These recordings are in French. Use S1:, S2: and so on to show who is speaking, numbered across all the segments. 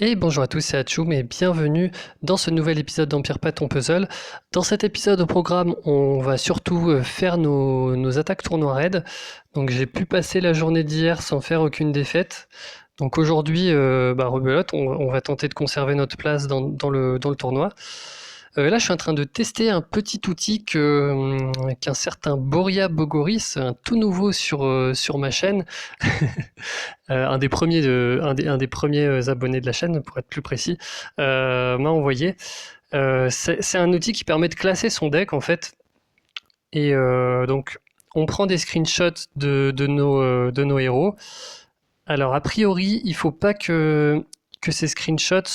S1: Et bonjour à tous, c'est Hachoum et bienvenue dans ce nouvel épisode d'Empire Pas ton puzzle. Dans cet épisode au programme, on va surtout faire nos attaques tournois raid. Donc j'ai pu passer la journée d'hier sans faire aucune défaite. Donc aujourd'hui, rebelote, on va tenter de conserver notre place dans le tournoi. Là, je suis en train de tester un petit outil qu'un certain Boria Bogoris, un tout nouveau sur ma chaîne, un des premiers abonnés de la chaîne, pour être plus précis, m'a envoyé. C'est un outil qui permet de classer son deck, en fait. Et donc, on prend des screenshots de nos héros. Alors, a priori, il ne faut pas que ces screenshots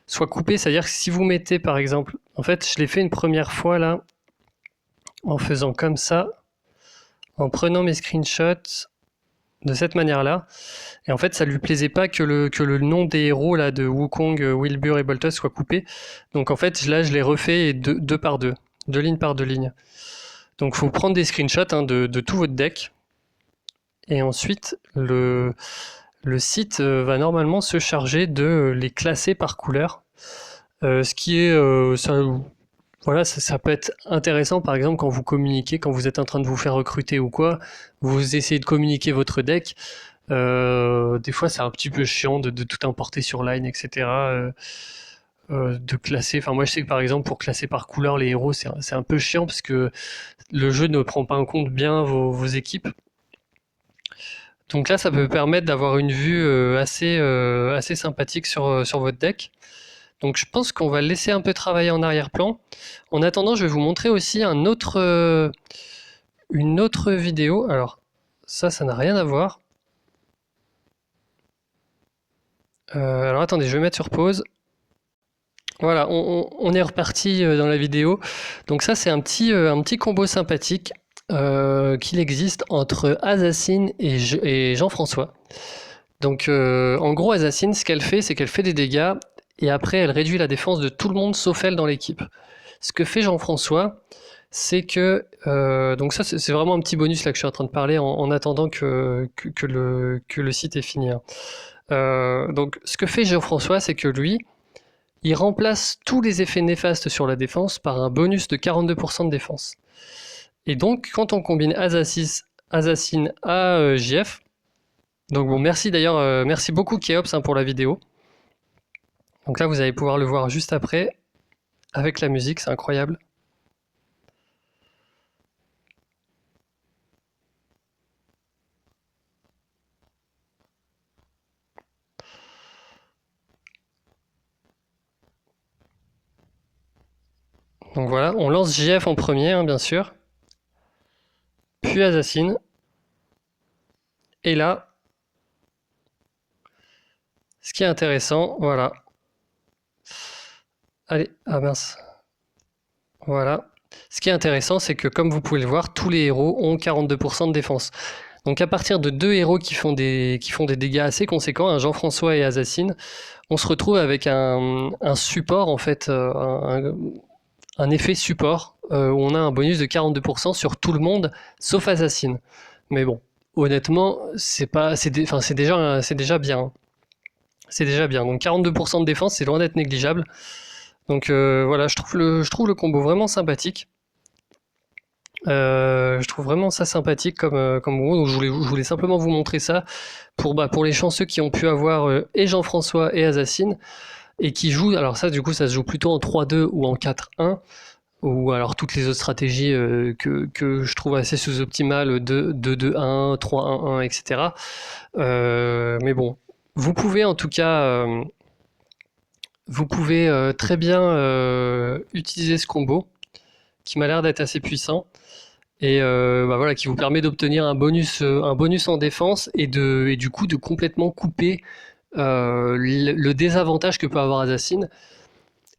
S1: soient coupés. C'est-à-dire que si vous mettez, par exemple, en fait, je l'ai fait une première fois, là, en faisant comme ça, en prenant mes screenshots de cette manière-là. Et en fait, ça lui plaisait pas que le nom des héros là, de Wukong, Wilbur et Boltos soit coupé. Donc en fait, là, je l'ai refait deux par deux lignes par deux lignes. Donc il faut prendre des screenshots de tout votre deck. Et ensuite, le site va normalement se charger de les classer par couleur. Ce qui est... voilà, ça peut être intéressant, par exemple, quand vous communiquez, quand vous êtes en train de vous faire recruter ou quoi, vous essayez de communiquer votre deck. Des fois, c'est un petit peu chiant de tout importer sur Line, etc. De classer. Enfin, moi, je sais que par exemple, pour classer par couleur les héros, c'est un peu chiant parce que le jeu ne prend pas en compte bien vos équipes. Donc là, ça peut permettre d'avoir une vue assez sympathique sur votre deck. Donc je pense qu'on va le laisser un peu travailler en arrière-plan. En attendant, je vais vous montrer aussi une autre vidéo. Alors, ça n'a rien à voir. Alors attendez, je vais mettre sur pause. Voilà, on est reparti dans la vidéo. Donc ça, c'est un petit combo sympathique qu'il existe entre Assassin et Jean-François. Donc en gros, Assassin, ce qu'elle fait, c'est qu'elle fait des dégâts et après, elle réduit la défense de tout le monde sauf elle dans l'équipe. Ce que fait Jean-François, c'est que... donc ça, c'est vraiment un petit bonus là que je suis en train de parler en attendant que le site est fini. Hein. Donc ce que fait Jean-François, c'est que lui, il remplace tous les effets néfastes sur la défense par un bonus de 42% de défense. Et donc, quand on combine Assassin à JF, donc bon, merci d'ailleurs, merci beaucoup Keops pour la vidéo. Donc là, vous allez pouvoir le voir juste après, avec la musique, c'est incroyable. Donc voilà, on lance JF en premier, hein, bien sûr, puis Assassin, et là, ce qui est intéressant, voilà. Allez, ah mince. Voilà. Ce qui est intéressant, c'est que comme vous pouvez le voir, tous les héros ont 42% de défense. Donc à partir de deux héros qui font des dégâts assez conséquents, un Jean-François et Assassin, on se retrouve avec un support, en fait, un effet support, où on a un bonus de 42% sur tout le monde, sauf Assassin. Mais bon, honnêtement, c'est déjà bien. Hein. C'est déjà bien. Donc 42% de défense, c'est loin d'être négligeable. Donc voilà, je trouve le combo vraiment sympathique. Je trouve vraiment ça sympathique comme combo. Donc je voulais simplement vous montrer ça pour les chanceux qui ont pu avoir et Jean-François et Assassin et qui jouent. Alors ça, du coup, ça se joue plutôt en 3-2 ou en 4-1 ou alors toutes les autres stratégies que je trouve assez sous-optimales, 2-2-1, 3-1-1, etc. Mais bon, vous pouvez en tout cas, vous pouvez très bien utiliser ce combo qui m'a l'air d'être assez puissant et voilà, qui vous permet d'obtenir un bonus en défense et du coup de complètement couper le désavantage que peut avoir Assassin.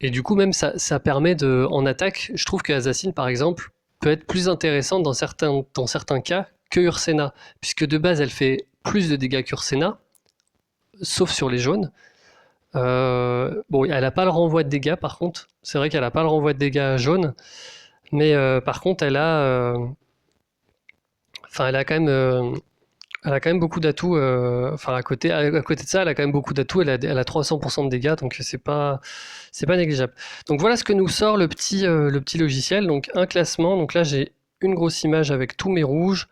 S1: Et du coup, même ça permet en attaque, je trouve que Assassin, par exemple, peut être plus intéressante dans certains cas que Ursena, puisque de base, elle fait plus de dégâts qu'Ursena, sauf sur les jaunes. Bon, elle n'a pas le renvoi de dégâts, par contre. C'est vrai qu'elle n'a pas le renvoi de dégâts jaune, mais par contre, elle a quand même Elle a quand même beaucoup d'atouts. Enfin, à côté de ça, elle a quand même beaucoup d'atouts. Elle a 300% de dégâts, donc c'est pas négligeable. Donc voilà ce que nous sort le petit logiciel. Donc un classement. Donc là, j'ai une grosse image avec tous mes rouges,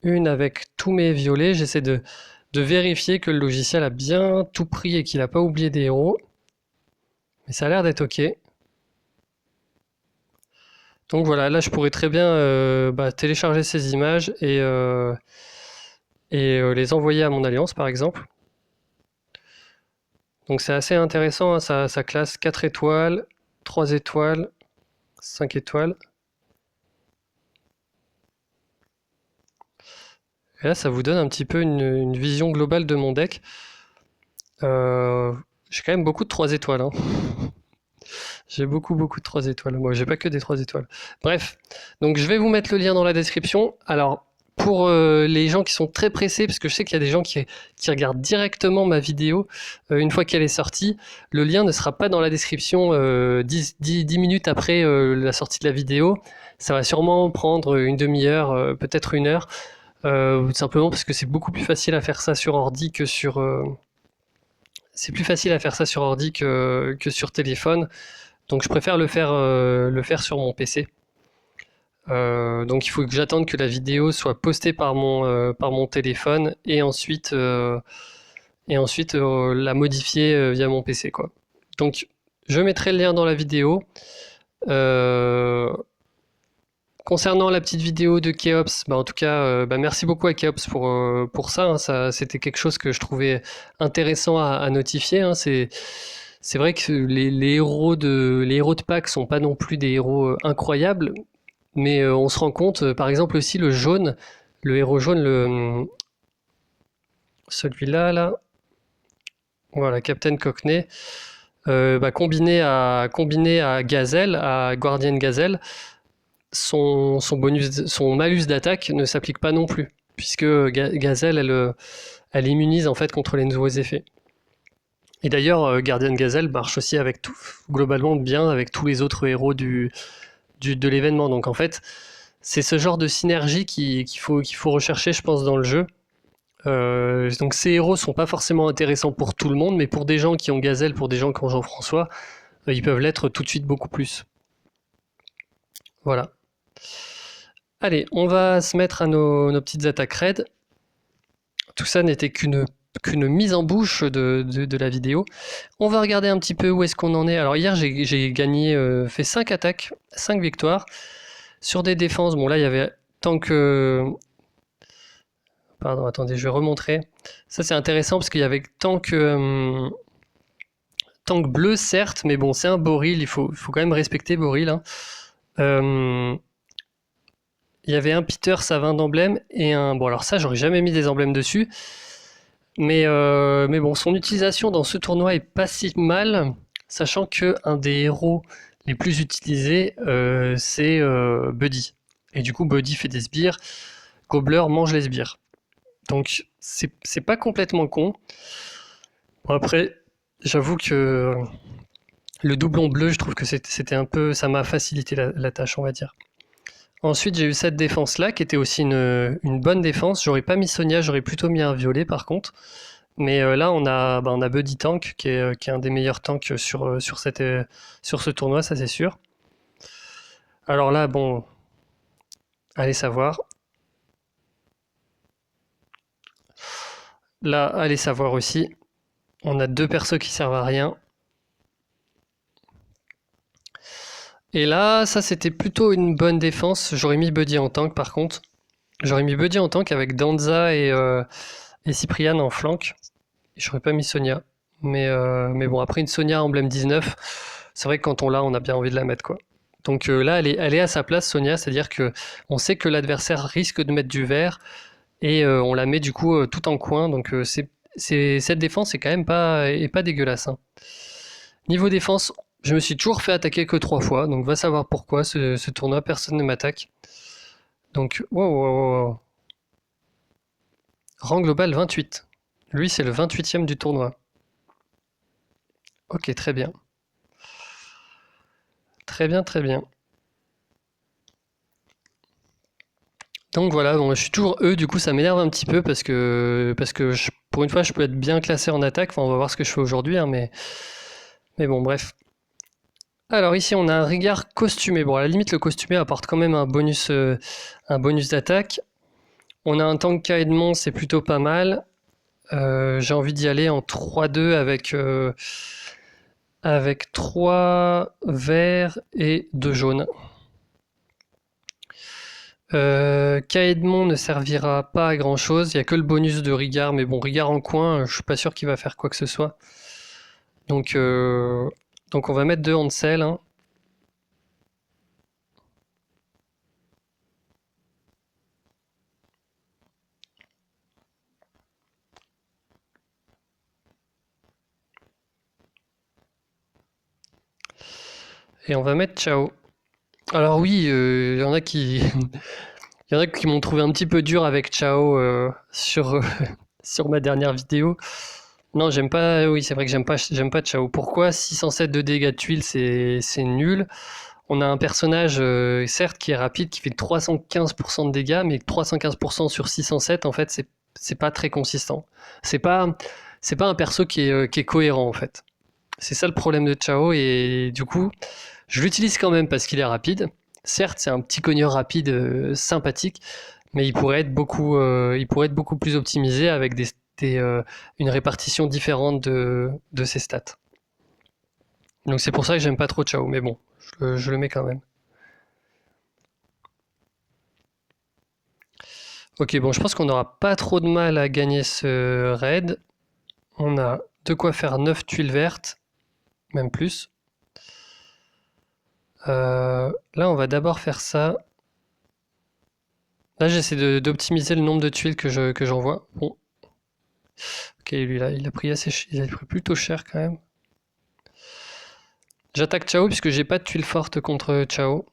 S1: une avec tous mes violets. J'essaie de vérifier que le logiciel a bien tout pris et qu'il n'a pas oublié des héros. Mais ça a l'air d'être OK. Donc voilà, là je pourrais très bien télécharger ces images et les envoyer à mon alliance par exemple. Donc c'est assez intéressant, hein, ça classe 4 étoiles, 3 étoiles, 5 étoiles. Et là ça vous donne un petit peu une vision globale de mon deck. J'ai quand même beaucoup de 3 étoiles. Hein. J'ai beaucoup de 3 étoiles. Moi, j'ai pas que des 3 étoiles. Bref, donc je vais vous mettre le lien dans la description. Alors, pour les gens qui sont très pressés, parce que je sais qu'il y a des gens qui regardent directement ma vidéo une fois qu'elle est sortie, le lien ne sera pas dans la description 10 minutes après la sortie de la vidéo. Ça va sûrement prendre une demi-heure, peut-être une heure, simplement parce que c'est beaucoup plus facile à faire ça sur ordi que sur... c'est plus facile à faire ça sur ordi que sur téléphone. Donc je préfère le faire sur mon PC. Donc il faut que j'attende que la vidéo soit postée par mon téléphone et ensuite la modifier via mon PC, quoi. Donc je mettrai le lien dans la vidéo. Euh, Concernant la petite vidéo de Keops, en tout cas, merci beaucoup à Keops pour ça, hein. C'était quelque chose que je trouvais intéressant à notifier. Hein. C'est vrai que les héros les héros de pack sont pas non plus des héros incroyables, mais on se rend compte, par exemple aussi le héros jaune, celui-là, là, voilà, Captain Cockney, combiné à Gazelle, à Guardian Gazelle, son malus d'attaque ne s'applique pas non plus, puisque Gazelle, elle immunise en fait contre les nouveaux effets. Et d'ailleurs, Guardian Gazelle marche aussi avec globalement bien avec tous les autres héros de l'événement. Donc en fait, c'est ce genre de synergie qu'il faut rechercher, je pense, dans le jeu. Donc ces héros sont pas forcément intéressants pour tout le monde, mais pour des gens qui ont Gazelle, pour des gens qui ont Jean-François, ils peuvent l'être tout de suite beaucoup plus. Voilà. Allez, on va se mettre à nos petites attaques raids. Tout ça n'était qu'une mise en bouche de la vidéo. On va regarder un petit peu où est-ce qu'on en est. Alors hier j'ai gagné, fait 5 attaques, 5 victoires. Sur des défenses, bon là il y avait tant que... Pardon, attendez, je vais remontrer. Ça c'est intéressant parce qu'il y avait tank bleu certes, mais bon c'est un Boril, il faut quand même respecter Boril. Hein. Il y avait un Peter Savin d'emblème et un... Bon alors ça j'aurais jamais mis des emblèmes dessus. Mais bon, son utilisation dans ce tournoi est pas si mal, sachant que un des héros les plus utilisés, c'est Buddy. Et du coup, Buddy fait des sbires, Gobbler mange les sbires. Donc, c'est pas complètement con. Bon, après, j'avoue que le doublon bleu, je trouve que c'était un peu... Ça m'a facilité la tâche, on va dire. Ensuite, j'ai eu cette défense-là, qui était aussi une bonne défense. J'aurais pas mis Sonia, j'aurais plutôt mis un violet, par contre. Mais là, on a Buddy Tank, qui est un des meilleurs tanks sur ce tournoi, ça c'est sûr. Alors là, bon, allez savoir. Là, allez savoir aussi. On a 2 persos qui servent à rien. Et là, ça c'était plutôt une bonne défense. J'aurais mis Buddy en tank par contre. J'aurais mis Buddy en tank avec Danza et Cyprian en flank. J'aurais pas mis Sonia. Mais bon, après une Sonia emblème 19, c'est vrai que quand on l'a, on a bien envie de la mettre, quoi. Donc là, elle est à sa place, Sonia, c'est-à-dire que on sait que l'adversaire risque de mettre du vert et on la met du coup tout en coin. Donc cette défense est quand même pas dégueulasse. Hein. Niveau défense, je me suis toujours fait attaquer que 3 fois, donc va savoir pourquoi ce tournoi, personne ne m'attaque. Donc, wow. Rang global 28. Lui, c'est le 28e du tournoi. Ok, très bien. Très bien. Donc voilà, bon, je suis toujours E, du coup ça m'énerve un petit peu parce que pour une fois je peux être bien classé en attaque. Enfin, on va voir ce que je fais aujourd'hui, hein, mais bon, bref. Alors ici on a un Rigard costumé. Bon, à la limite le costumé apporte quand même un bonus d'attaque. On a un tank Kaedmon, c'est plutôt pas mal. J'ai envie d'y aller en 3-2 avec 3 verts et 2 jaunes. Kaedmon ne servira pas à grand chose, il n'y a que le bonus de Rigard, mais bon, Rigard en coin, je suis pas sûr qu'il va faire quoi que ce soit. Donc, donc on va mettre 2 Hansel, hein. Et on va mettre Chao. Alors oui, il y en a qui, il y en a qui m'ont trouvé un petit peu dur avec Chao sur ma dernière vidéo. Non, j'aime pas. Oui, c'est vrai que j'aime pas Chao. Pourquoi 607 de dégâts de tuiles, c'est nul. On a un personnage, certes, qui est rapide, qui fait 315% de dégâts, mais 315% sur 607, en fait, c'est pas très consistant. C'est pas, c'est pas un perso qui est cohérent, en fait. C'est ça le problème de Chao, et du coup, je l'utilise quand même parce qu'il est rapide. Certes, c'est un petit cogneur rapide sympathique, mais il pourrait être beaucoup plus optimisé avec une répartition différente de ses stats. Donc c'est pour ça que j'aime pas trop Chao, mais bon, je le mets quand même. Ok, bon, je pense qu'on n'aura pas trop de mal à gagner ce raid. On a de quoi faire 9 tuiles vertes, même plus. Là, on va d'abord faire ça. Là, j'essaie d'optimiser le nombre de tuiles que j'envoie. Bon. Ok, lui là, il a pris plutôt cher quand même. J'attaque Chao puisque j'ai pas de tuiles fortes contre Chao.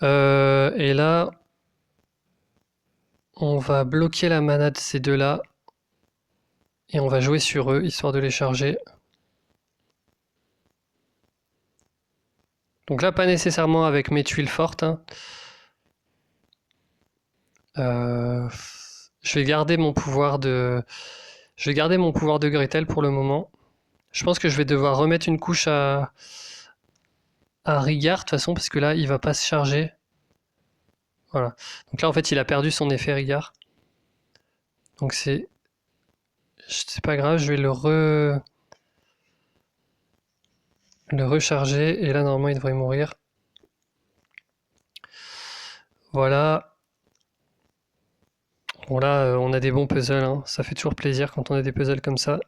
S1: Et là, on va bloquer la mana de ces deux-là. Et on va jouer sur eux, histoire de les charger. Donc là, pas nécessairement avec mes tuiles fortes, hein. Je vais garder mon pouvoir de... Je vais garder mon pouvoir de Gretel pour le moment. Je pense que je vais devoir remettre une couche à Rigard, de toute façon, parce que là, il va pas se charger. Voilà. Donc là, en fait, il a perdu son effet Rigard. Donc c'est pas grave, je vais le recharger. Et là, normalement, il devrait mourir. Voilà. Bon, là, on a des bons puzzles, hein. Ça fait toujours plaisir quand on a des puzzles comme ça.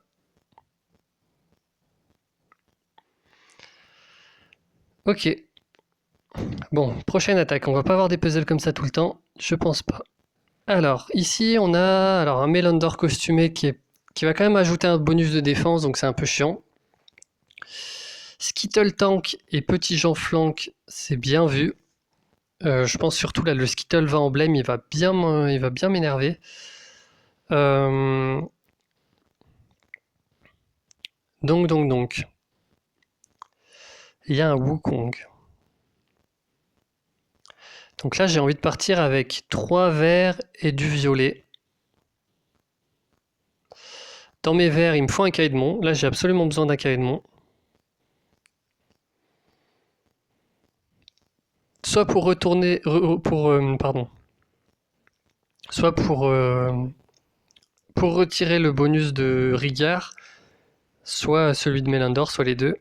S1: Ok. Bon, prochaine attaque. On va pas avoir des puzzles comme ça tout le temps. Je pense pas. Alors, ici, on a un Mélandor costumé qui va quand même ajouter un bonus de défense, donc c'est un peu chiant. Skittle Tank et Petit Jean Flank, c'est bien vu. Je pense surtout là, le Skittle 20 emblème, il va bien m'énerver. Donc. Il y a un Wukong. Donc là, j'ai envie de partir avec 3 verts et du violet. Dans mes verts, il me faut un Kaedmon. Là, j'ai absolument besoin d'un Kaedmon. Soit pour retourner... pardon. Soit pour retirer le bonus de Rigard, soit celui de Mélandor, soit les deux.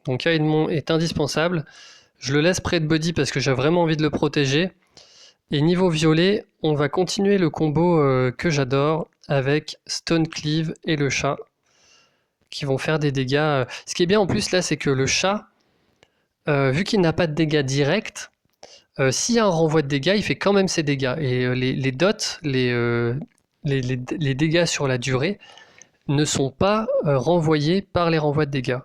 S1: Donc Kaedmon est indispensable. Je le laisse près de Body parce que j'ai vraiment envie de le protéger. Et niveau violet, on va continuer le combo que j'adore avec Stone Cleave et le chat qui vont faire des dégâts. Ce qui est bien en plus là, c'est que le chat, vu qu'il n'a pas de dégâts directs, s'il y a un renvoi de dégâts, il fait quand même ses dégâts. Et les dots, les dégâts sur la durée, ne sont pas renvoyés par les renvois de dégâts.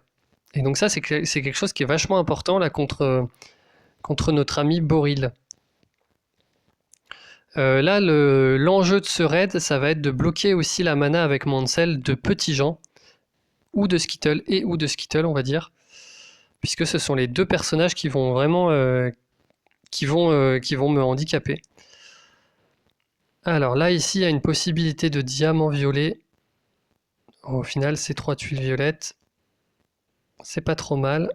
S1: Et donc ça, c'est quelque chose qui est vachement important là contre notre ami Boril. Là, l'enjeu de ce raid, ça va être de bloquer aussi la mana avec Mansell de Petit Jean, ou de Skittle, on va dire. puisque ce sont les deux personnages qui vont vraiment qui vont me handicaper. Alors là, ici, il y a une possibilité de diamant violet. Au final, c'est 3 tuiles violettes. C'est pas trop mal.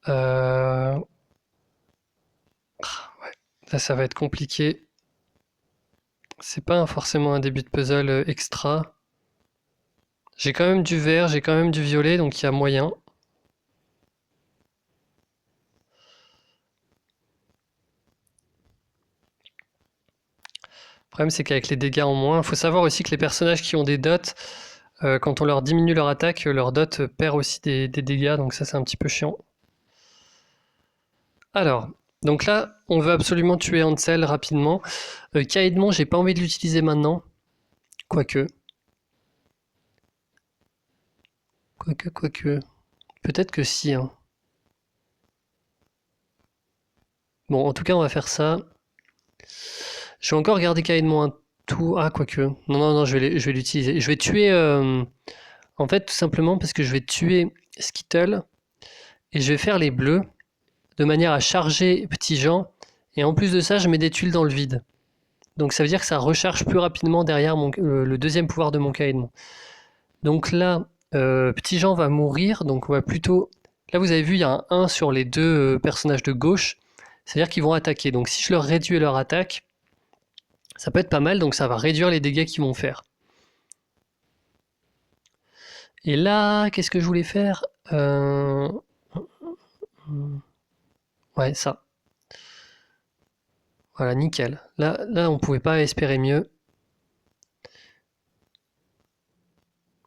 S1: Ouais. Là, ça va être compliqué. C'est pas forcément un début de puzzle extra. J'ai quand même du vert, j'ai quand même du violet, donc il y a moyen. Le problème, c'est qu'avec les dégâts en moins, il faut savoir aussi que les personnages qui ont des dots, quand on leur diminue leur attaque, leur dot perd aussi des dégâts, donc ça c'est un petit peu chiant. Alors, donc là, on veut absolument tuer Hansel rapidement. Caïdmon, j'ai pas envie de l'utiliser maintenant. Quoique. Quoique. Peut-être que si, hein. Bon, en tout cas, on va faire ça. Je vais encore garder Caïdmon un tout. Ah, quoique. Non, je vais l'utiliser. Je vais tuer. En fait, tout simplement parce que je vais tuer Skittle et je vais faire les bleus de manière à charger Petit Jean. Et en plus de ça, je mets des tuiles dans le vide. Donc ça veut dire que ça recharge plus rapidement derrière le deuxième pouvoir de mon Caïdmon. Donc là, Petit Jean va mourir. Donc on va plutôt. Là, vous avez vu, il y a un 1 sur les deux personnages de gauche. C'est-à-dire qu'ils vont attaquer. Donc si je leur réduis leur attaque, ça peut être pas mal. Donc ça va réduire les dégâts qu'ils vont faire. Et là, qu'est-ce que je voulais faire Ouais, ça. Voilà, nickel. Là, on pouvait pas espérer mieux.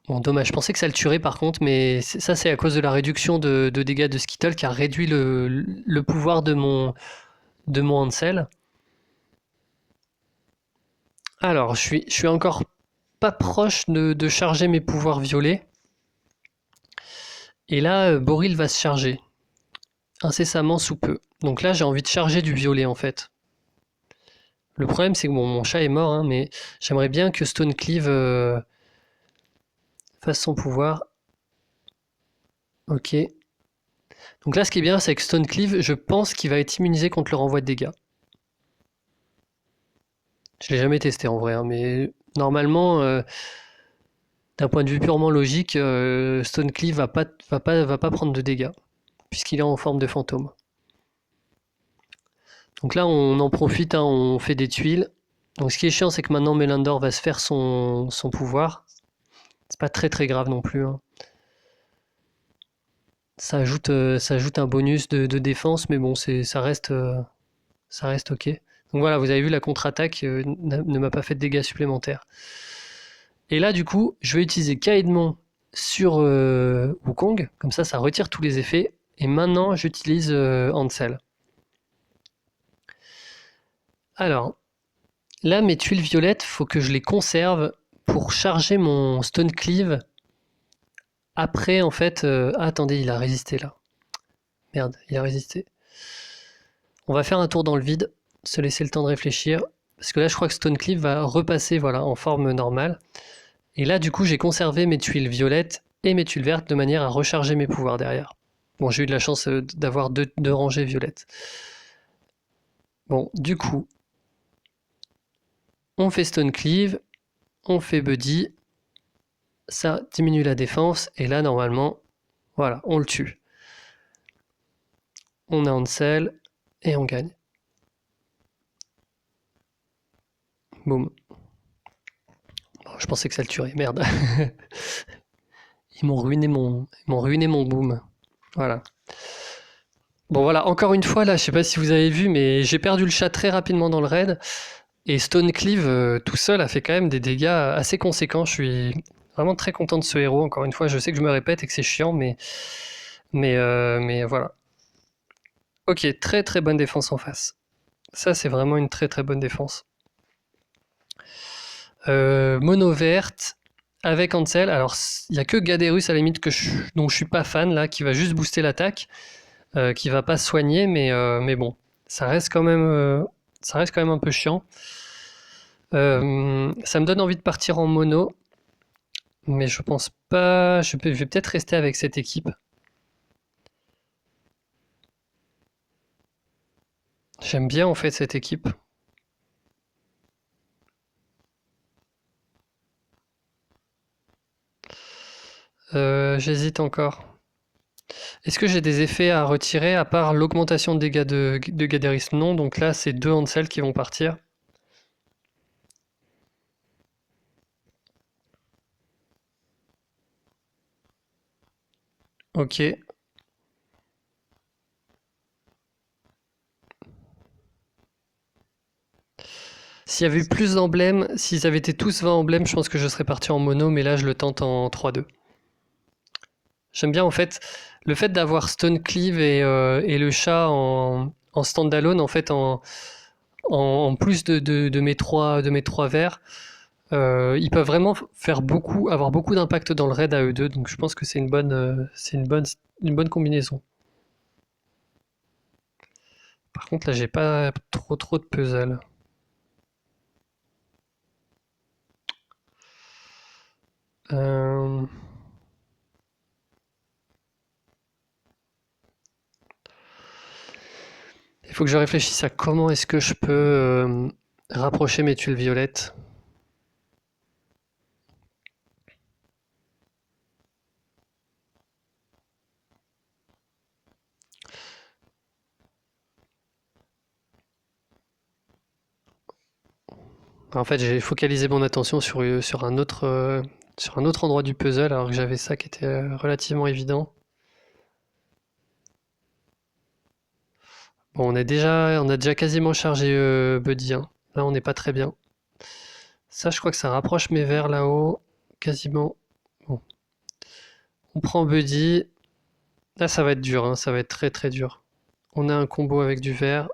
S1: Bon, dommage. Je pensais que ça le tuerait par contre, mais ça, c'est à cause de la réduction de dégâts de Skittle qui a réduit le pouvoir de mon Hansel. Alors, je suis encore pas proche de charger mes pouvoirs violets. Et là, Boril va se charger incessamment sous peu. Donc là, j'ai envie de charger du violet en fait. Le problème, c'est que bon, mon chat est mort, hein, mais j'aimerais bien que Stonecleave fasse son pouvoir. Ok. Donc là, ce qui est bien, c'est que Stonecleave, je pense qu'il va être immunisé contre le renvoi de dégâts. Je l'ai jamais testé en vrai, hein, mais normalement, d'un point de vue purement logique, Stonecleave va pas prendre de dégâts, puisqu'il est en forme de fantôme. Donc là, on en profite, hein, on fait des tuiles. Donc ce qui est chiant, c'est que maintenant Melandor va se faire son pouvoir. C'est pas très grave non plus, hein. Ça ajoute un bonus de défense, mais bon, ça reste ok. Donc voilà, vous avez vu, la contre-attaque ne m'a pas fait de dégâts supplémentaires. Et là, du coup, je vais utiliser Caïdmon sur Wukong, comme ça retire tous les effets. Et maintenant, j'utilise Hansel. Alors, là, mes tuiles violettes, faut que je les conserve pour charger mon Stonecleave. Après, en fait... attendez, il a résisté, là. Merde, il a résisté. On va faire un tour dans le vide, se laisser le temps de réfléchir. Parce que là, je crois que Stonecleave va repasser voilà, en forme normale. Et là, du coup, j'ai conservé mes tuiles violettes et mes tuiles vertes de manière à recharger mes pouvoirs derrière. Bon, j'ai eu de la chance d'avoir deux rangées violettes. Bon, du coup, on fait Stonecleave, on fait Buddy, ça diminue la défense, et là, normalement, voilà, on le tue. On a Hansel, et on gagne. Boum. Bon, je pensais que ça le tuerait, merde. Ils m'ont ruiné mon boom. Voilà. Bon voilà, encore une fois là, je sais pas si vous avez vu, mais j'ai perdu le chat très rapidement dans le raid. Et Stonecleave tout seul a fait quand même des dégâts assez conséquents. Je suis vraiment très content de ce héros. Encore une fois, je sais que je me répète et que c'est chiant, mais voilà. Ok, très bonne défense en face. Ça, c'est vraiment une très bonne défense. Mono verte avec Hansel. Alors, il n'y a que Gaderus à la limite dont je suis pas fan là, qui va juste booster l'attaque, qui va pas soigner, mais bon, ça reste quand même un peu chiant. Ça me donne envie de partir en mono. Mais je pense pas. Je vais peut-être rester avec cette équipe. J'aime bien en fait cette équipe. J'hésite encore. Est-ce que j'ai des effets à retirer à part l'augmentation de dégâts de Gaderis? Non, donc là c'est 2 Hansel qui vont partir. Ok. S'il y avait eu plus d'emblèmes, s'ils avaient été tous 20 emblèmes, je pense que je serais parti en mono, mais là je le tente en 3-2. J'aime bien en fait le fait d'avoir Stone Cleave et le chat en standalone, en fait en plus de mes trois verts. Ils peuvent vraiment faire beaucoup, avoir beaucoup d'impact dans le raid à eux deux, donc je pense que une bonne combinaison. Par contre, là, j'ai pas trop de puzzle. Euh, il faut que je réfléchisse à comment est-ce que je peux rapprocher mes tuiles violettes. En fait, j'ai focalisé mon attention sur un autre endroit du puzzle, alors que j'avais ça qui était relativement évident. Bon, on a déjà quasiment chargé Buddy, hein. Là, on n'est pas très bien. Ça, je crois que ça rapproche mes verts là-haut, quasiment. Bon, on prend Buddy. Là, ça va être dur, hein, ça va être très dur. On a un combo avec du vert.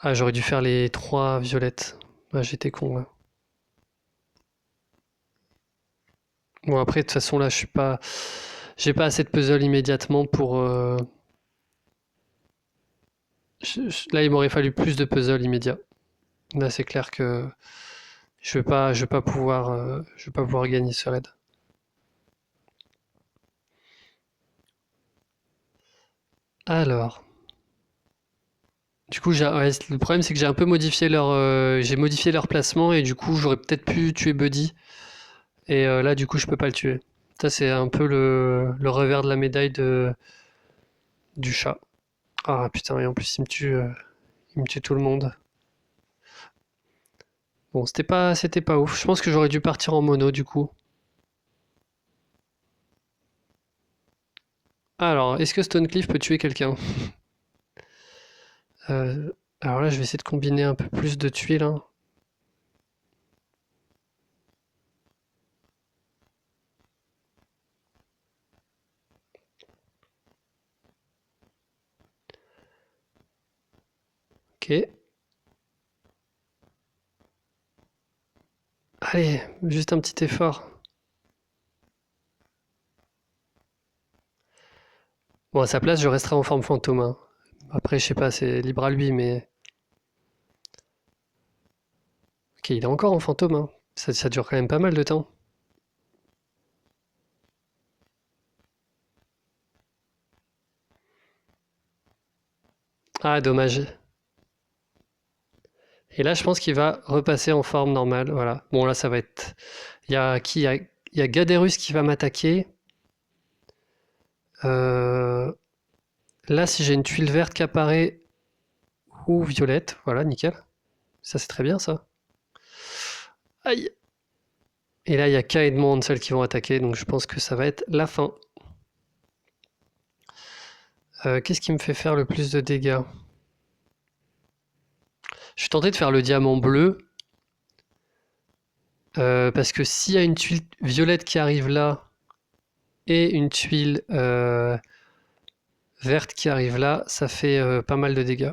S1: Ah, j'aurais dû faire les trois violettes. Ah, j'étais con là. Bon, après, de toute façon, là, je suis pas. J'ai pas assez de puzzle immédiatement pour. Là, il m'aurait fallu plus de puzzle immédiat. Là, c'est clair que je vais pas pouvoir gagner ce raid. Alors, du coup, ouais, le problème c'est que j'ai modifié leur placement et du coup, j'aurais peut-être pu tuer Buddy. Et là, du coup, je peux pas le tuer. Ça, c'est un peu le revers de la médaille du chat. Ah putain, et en plus, il me tue tout le monde. Bon, c'était pas ouf. Je pense que j'aurais dû partir en mono, du coup. Alors, est-ce que Stonecliff peut tuer quelqu'un? Euh, alors là, je vais essayer de combiner un peu plus de tuiles, hein. Ok. Allez, juste un petit effort. Bon, à sa place, je resterai en forme fantôme, hein. Après, je sais pas, c'est libre à lui, mais... Ok, il est encore en fantôme, hein. Ça dure quand même pas mal de temps. Ah, dommage. Et là, je pense qu'il va repasser en forme normale, voilà. Bon, là, ça va être... Il y a qui? Il y a Gaderus qui va m'attaquer. Euh, Là, si j'ai une tuile verte qui apparaît, ou violette, voilà, nickel. Ça, c'est très bien, ça. Aïe! Et là, il y a K et Edmond, celles qui vont attaquer, donc je pense que ça va être la fin. Qu'est-ce qui me fait faire le plus de dégâts? Je suis tenté de faire le diamant bleu, parce que s'il y a une tuile violette qui arrive là, et une tuile verte qui arrive là, ça fait pas mal de dégâts.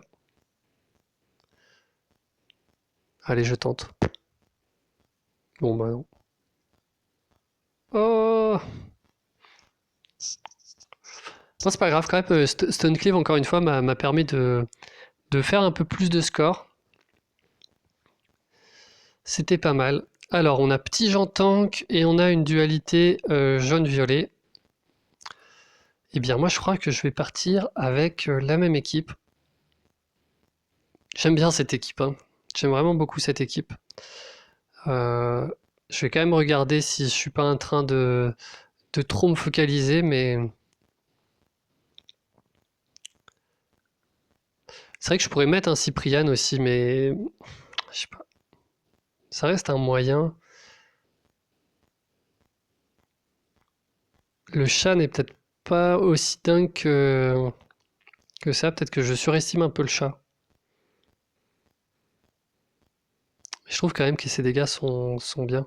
S1: Allez, je tente. Bon, bah non. Oh! Non, c'est pas grave, quand même, Stonecleave, encore une fois, m'a permis de faire un peu plus de score. C'était pas mal. Alors, on a petit Jean Tank et on a une dualité jaune-violet. Eh bien, moi, je crois que je vais partir avec la même équipe. J'aime bien cette équipe, hein. J'aime vraiment beaucoup cette équipe. Euh, je vais quand même regarder si je suis pas en train de trop me focaliser, mais c'est vrai que je pourrais mettre un Cyprian aussi, mais je sais pas. Ça reste un moyen. Le chat n'est peut-être pas aussi dingue que ça. Peut-être que je surestime un peu le chat. Je trouve quand même que ses dégâts sont bien.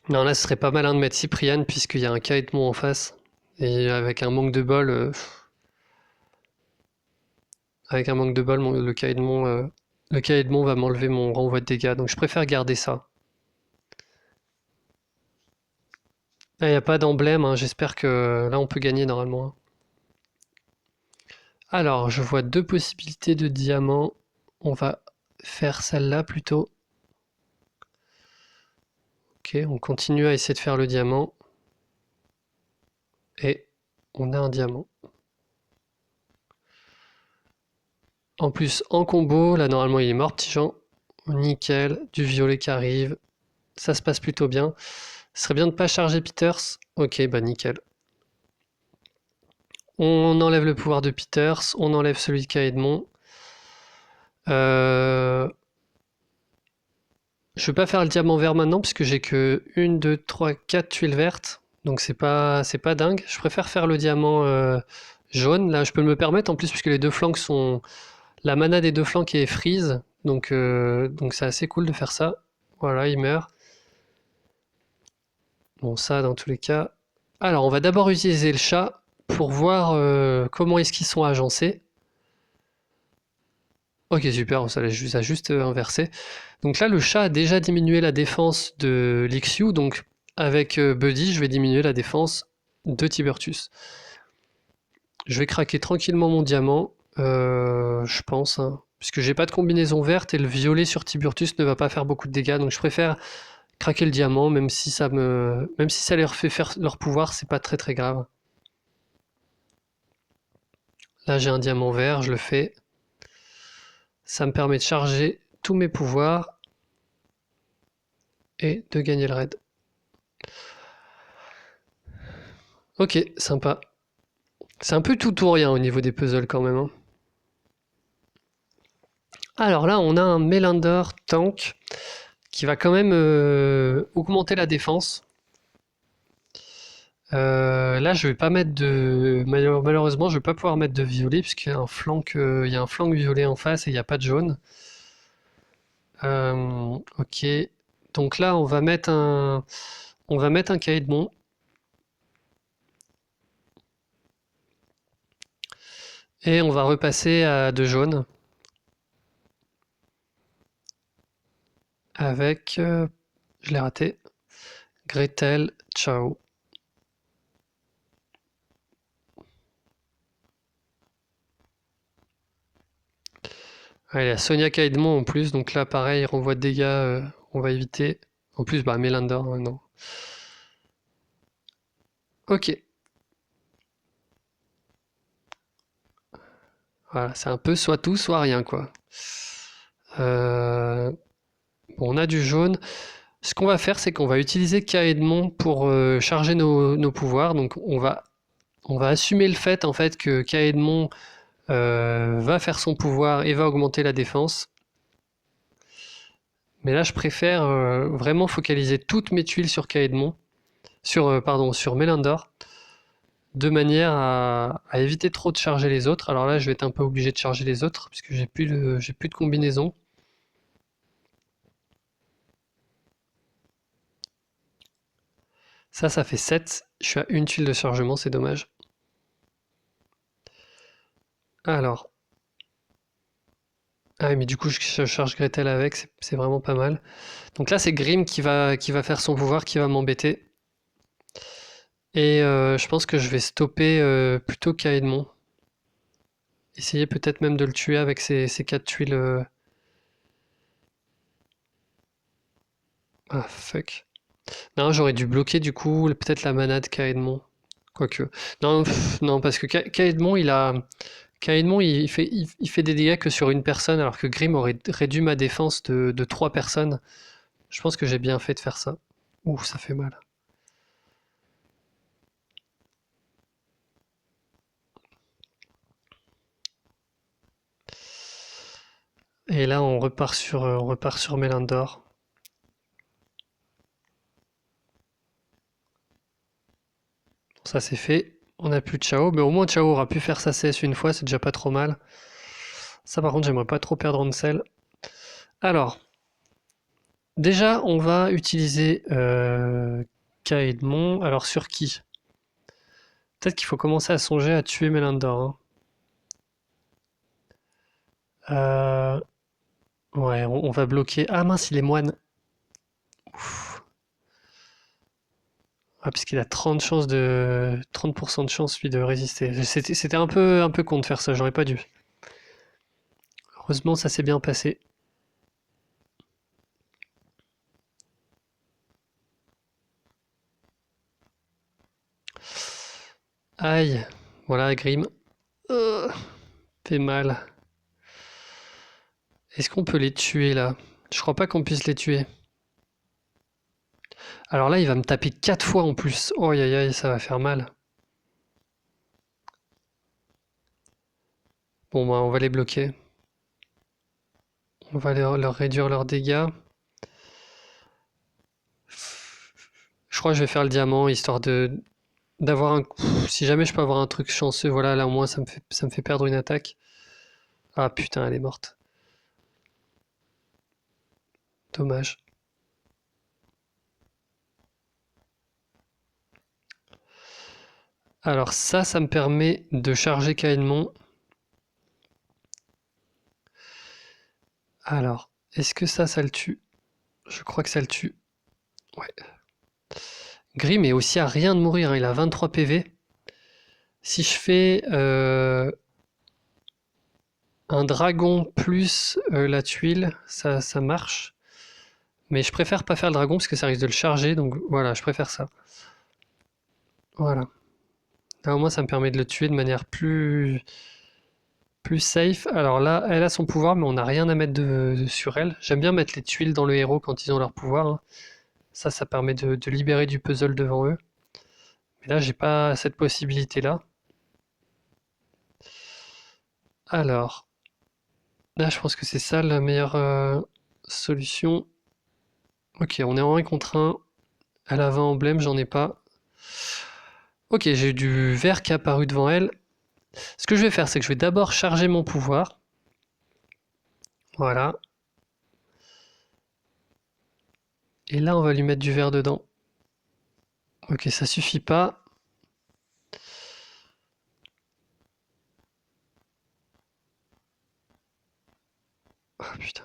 S1: Non, là, ce serait pas malin de mettre Cyprian puisqu'il y a un Kaedmon en face. Et avec un manque de bol, le Kaedmon va m'enlever mon renvoi de dégâts. Donc je préfère garder ça. Là, il n'y a pas d'emblème, hein. J'espère que là, on peut gagner normalement, hein. Alors, je vois deux possibilités de diamant. On va faire celle-là plutôt. Ok, on continue à essayer de faire le diamant. Et on a un diamant. En plus, en combo, là normalement il est mort, petit Jean. Nickel, du violet qui arrive. Ça se passe plutôt bien. Ce serait bien de ne pas charger Peters. Ok, bah nickel. On enlève le pouvoir de Peters, on enlève celui de Kaedmon. Je vais pas faire le diamant vert maintenant puisque j'ai que 1, 2, 3, 4 tuiles vertes. Donc c'est pas dingue. Je préfère faire le diamant jaune. Là je peux me le permettre en plus puisque les deux flancs sont. La mana des deux flancs est freeze. Donc c'est assez cool de faire ça. Voilà, il meurt. Bon ça dans tous les cas. Alors on va d'abord utiliser le chat pour voir comment est-ce qu'ils sont agencés. Ok super, ça a juste inversé. Donc là, le chat a déjà diminué la défense de Lixiu, donc avec Buddy, je vais diminuer la défense de Tiburtus. Je vais craquer tranquillement mon diamant, je pense, hein, puisque j'ai pas de combinaison verte et le violet sur Tiburtus ne va pas faire beaucoup de dégâts, donc je préfère craquer le diamant, même si ça leur fait faire leur pouvoir, c'est pas très très grave. Là, j'ai un diamant vert, je le fais. Ça me permet de charger tous mes pouvoirs et de gagner le raid. Ok, sympa. C'est un peu tout ou rien au niveau des puzzles quand même, hein. Alors là, on a un Melander tank qui va quand même augmenter la défense. Là, je vais pas mettre de. Malheureusement, je vais pas pouvoir mettre de violet puisqu'il y a il y a un flanc violet en face et il n'y a pas de jaune. Ok. Donc là, on va mettre un Kaedmon. Et on va repasser à de jaune avec. Je l'ai raté. Gretel, ciao. Ah, il y a Sonia Kaedmon en plus, donc là pareil, renvoi de dégâts, on va éviter. En plus, bah Melander, non. Ok, voilà, c'est un peu soit tout, soit rien, quoi. Euh, Bon, on a du jaune. Ce qu'on va faire, c'est qu'on va utiliser Kaedmon pour charger nos pouvoirs. Donc on va assumer le fait en fait que Kaedmon va faire son pouvoir et va augmenter la défense. Mais là, je préfère vraiment focaliser toutes mes tuiles sur Kaedmon, sur Melander, de manière à éviter trop de charger les autres. Alors là, je vais être un peu obligé de charger les autres, puisque j'ai plus de combinaison. Ça fait 7. Je suis à une tuile de chargement, c'est dommage. Alors, Ah oui, mais du coup, je charge Gretel avec, c'est vraiment pas mal. Donc là, c'est Grim qui va faire son pouvoir, qui va m'embêter. Et je pense que je vais stopper plutôt Kaedmon. Essayer peut-être même de le tuer avec ces 4 tuiles. Ah, fuck. Non, j'aurais dû bloquer du coup peut-être la mana de Kaedmon. Quoique. Non, non, parce que Kaedmon, il fait des dégâts que sur une personne, alors que Grim aurait réduit ma défense de 3 personnes. Je pense que j'ai bien fait de faire ça. Ouh, ça fait mal. Et là, on repart sur Mélandor. Ça, c'est fait. On n'a plus de Chao, mais au moins Chao aura pu faire sa CS une fois, c'est déjà pas trop mal. Ça, par contre, j'aimerais pas trop perdre Ansel. Alors, déjà, on va utiliser Kaedmon. Alors, sur qui? Peut-être qu'il faut commencer à songer à tuer Mélandor, hein. Euh, Ouais, on va bloquer. Ah mince, il est moine. Ouf. Ah, puisqu'il a 30% de chance, lui, de résister. C'était un peu con de faire ça, j'aurais pas dû. Heureusement, ça s'est bien passé. Aïe. Voilà, Grim. Fait mal. Est-ce qu'on peut les tuer, là? Je crois pas qu'on puisse les tuer. Alors là, il va me taper 4 fois en plus. Oh, aïe, aïe, aïe, ça va faire mal. Bon, bah, on va les bloquer. On va leur réduire leurs dégâts. Je crois que je vais faire le diamant, histoire d'avoir un... Si jamais je peux avoir un truc chanceux, voilà, là au moins ça me fait perdre une attaque. Ah putain, elle est morte. Dommage. Alors ça me permet de charger Kaenmon. Alors, est-ce que ça le tue? Je crois que ça le tue. Ouais. Grim est aussi à rien de mourir, hein, il a 23 PV. Si je fais un dragon plus la tuile, ça marche. Mais je préfère pas faire le dragon parce que ça risque de le charger, donc voilà, je préfère ça. Voilà. Là au moins ça me permet de le tuer de manière plus safe. Alors là, elle a son pouvoir, mais on n'a rien à mettre sur elle. J'aime bien mettre les tuiles dans le héros quand ils ont leur pouvoir, hein. Ça permet de libérer du puzzle devant eux. Mais là, j'ai pas cette possibilité-là. Alors, là, je pense que c'est ça la meilleure solution. Ok, on est en 1 contre 1. Elle a 20 emblèmes, j'en ai pas. Ok, j'ai du vert qui est apparu devant elle. Ce que je vais faire, c'est que je vais d'abord charger mon pouvoir. Voilà. Et là, on va lui mettre du vert dedans. Ok, ça suffit pas. Ah putain.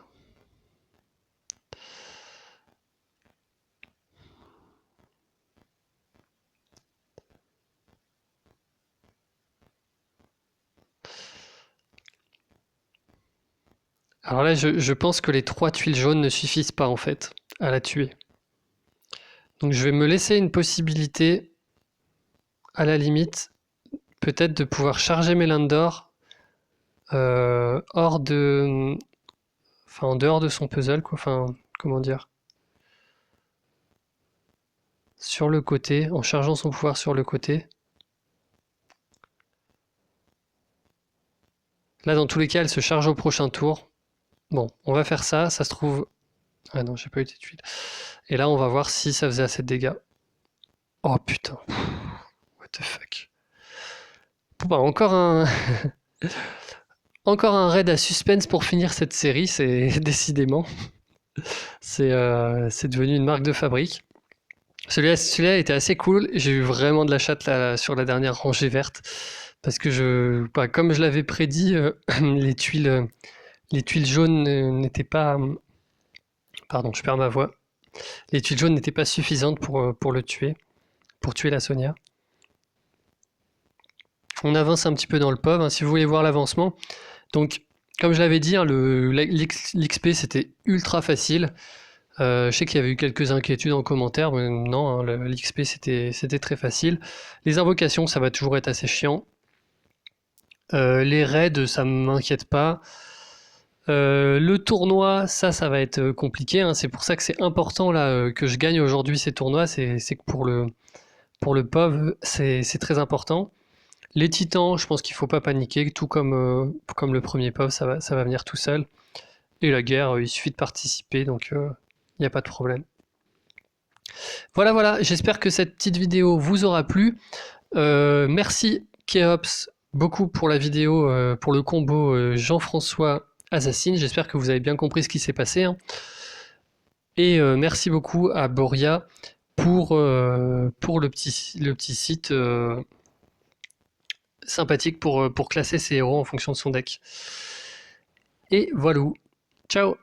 S1: Alors là, je pense que les 3 tuiles jaunes ne suffisent pas en fait à la tuer. Donc je vais me laisser une possibilité, à la limite, peut-être de pouvoir charger mes Landor hors de, enfin en dehors de son puzzle, quoi. Enfin, comment dire, sur le côté, en chargeant son pouvoir sur le côté. Là, dans tous les cas, elle se charge au prochain tour. Bon, on va faire ça. Ça se trouve. Ah non, j'ai pas eu de tuiles. Et là, on va voir si ça faisait assez de dégâts. Oh putain. What the fuck. Bon, bah, encore un raid à suspense pour finir cette série, c'est décidément. C'est devenu une marque de fabrique. Celui-là était assez cool. J'ai eu vraiment de la chatte là, sur la dernière rangée verte. Parce que comme je l'avais prédit, les les tuiles jaunes n'étaient pas... Pardon, je perds ma voix. Les tuiles jaunes n'étaient pas suffisantes pour le tuer, pour tuer la Sonia. On avance un petit peu dans le POV, hein, si vous voulez voir l'avancement. Donc, comme je l'avais dit, hein, l'XP c'était ultra facile. Je sais qu'il y avait eu quelques inquiétudes en commentaire, mais non, hein, l'XP c'était très facile. Les invocations, ça va toujours être assez chiant. Les raids, ça m'inquiète pas. Le tournoi, ça va être compliqué, hein. C'est pour ça que c'est important là, que je gagne aujourd'hui ces tournois. C'est que pour le POV, c'est très important. Les titans, je pense qu'il faut pas paniquer, tout comme le premier POV, ça va venir tout seul. Et la guerre, il suffit de participer, donc il n'y a pas de problème. Voilà, j'espère que cette petite vidéo vous aura plu. Merci Keops beaucoup pour la vidéo, pour le combo Jean-François Assassin. J'espère que vous avez bien compris ce qui s'est passé, hein. Et merci beaucoup à Boria pour le petit site sympathique pour classer ses héros en fonction de son deck. Et voilà. Ciao!